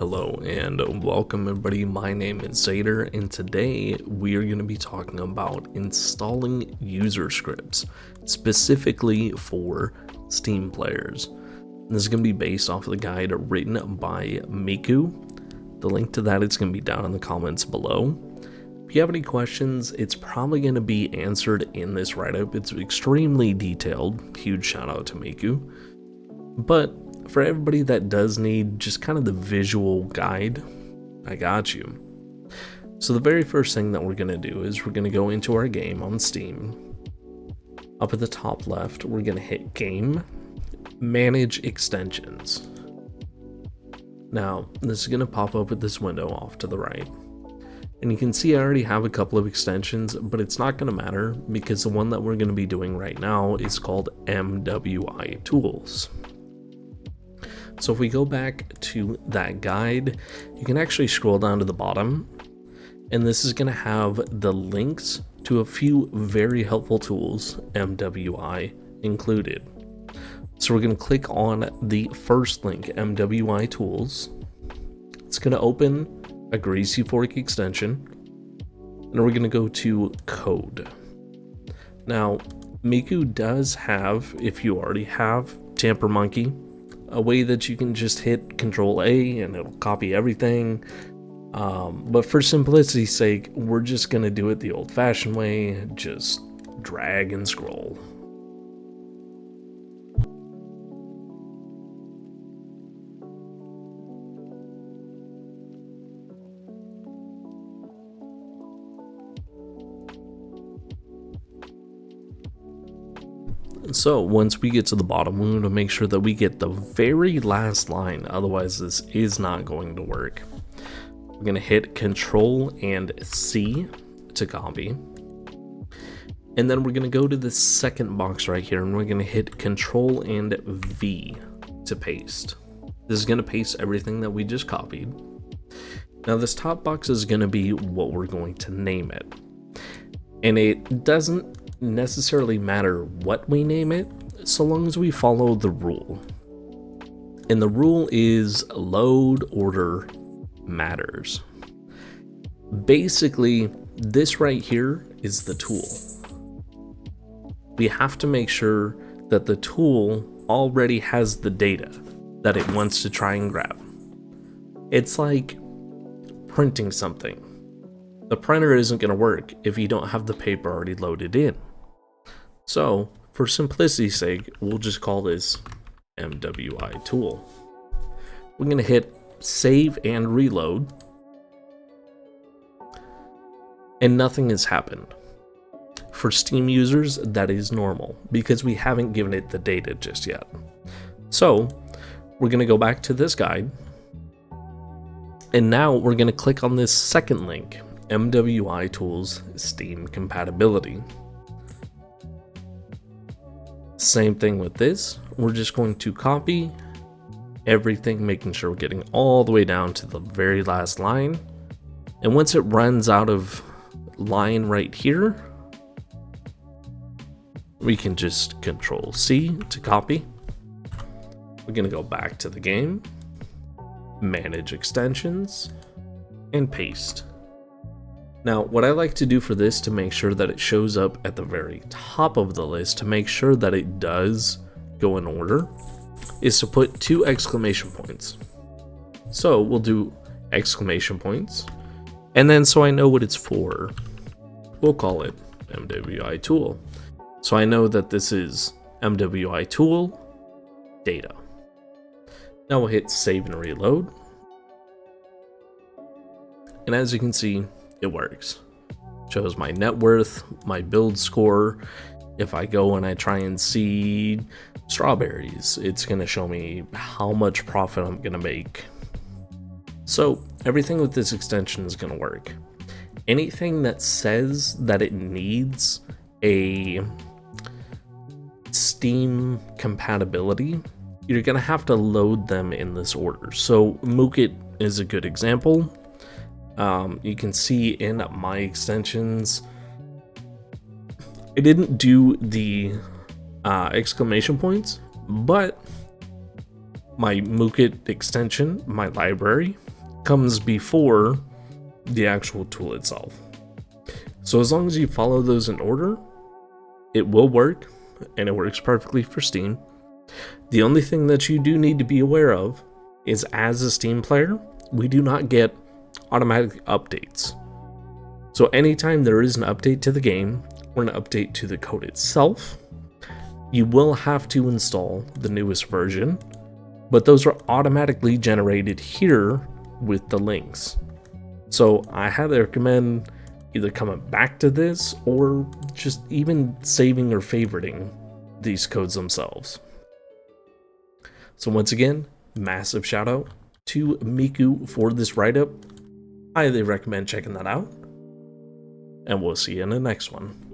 Hello and welcome everybody, my name is Zader and today we are going to be talking about installing Userscripts, specifically for Steam players. And this is going to be based off of the guide written by Miku. The link to that is going to be down in the comments below. If you have any questions, it's probably going to be answered in this write-up. It's extremely detailed, huge shout out to Miku. But for everybody that does need just kind of the visual guide, I got you. So the very first thing that we're going to do is we're going to go into our game on Steam. Up at the top left, we're going to hit Game, Manage Extensions. Now, this is going to pop up with this window off to the right. And you can see I already have a couple of extensions, but it's not going to matter because the one that we're going to be doing right now is called MWI Tools. So if we go back to that guide, you can actually scroll down to the bottom, and this is going to have the links to a few very helpful tools, MWI included. So we're going to click on the first link, MWI Tools. It's going to open a Greasy Fork extension, and we're going to go to Code. Now, Miku does have, if you already have Tamper Monkey, a way that you can just hit Control A and it'll copy everything. But for simplicity's sake, we're just going to do it the old-fashioned way, just drag and scroll. So once we get to the bottom, we want to make sure that we get the very last line, otherwise this is not going to work. We're going to hit Control and C to copy. And then we're going to go to the second box right here, and we're going to hit Control and V to paste. This is going to paste everything that we just copied. Now this top box is going to be what we're going to name it. And it doesn't necessarily matter what we name it, so long as we follow the rule. And the rule is load order matters. Basically, this right here is the tool. We have to make sure that the tool already has the data that it wants to try and grab. It's like printing something. The printer isn't going to work if you don't have the paper already loaded in. So, for simplicity's sake, we'll just call this MWI tool. We're going to hit save and reload, and nothing has happened. For Steam users, that is normal because we haven't given it the data just yet. So, we're going to go back to this guide, and now we're going to click on this second link, MWI Tools Steam Compatibility. Same thing with this. We're just going to copy everything, making sure we're getting all the way down to the very last line. And once it runs out of line right here, we can just Control C to copy. We're going to go back to the game, manage extensions, and paste. Now, what I like to do for this to make sure that it shows up at the very top of the list, to make sure that it does go in order, is to put 2 exclamation points. So we'll do exclamation points, and then so I know what it's for, we'll call it MWI tool. So I know that this is MWI tool data. Now we'll hit save and reload. And as you can see, it works. Shows my net worth, my build score. If I go and I try and seed strawberries, it's going to show me how much profit I'm going to make. So everything with this extension is going to work. Anything that says that it needs a Steam compatibility, you're going to have to load them in this order. So Mookit is a good example. You can see in my extensions, it didn't do the exclamation points, but my Mookit extension, my library, comes before the actual tool itself. So as long as you follow those in order, it will work, and it works perfectly for Steam. The only thing that you do need to be aware of is, as a Steam player, we do not get automatic updates. So anytime there is an update to the game or an update to the code itself, you will have to install the newest version, but those are automatically generated here with the links. So I highly recommend either coming back to this or just even saving or favoriting these codes themselves. So once again, massive shout out to Miku for this write-up. Highly recommend checking that out, and we'll see you in the next one.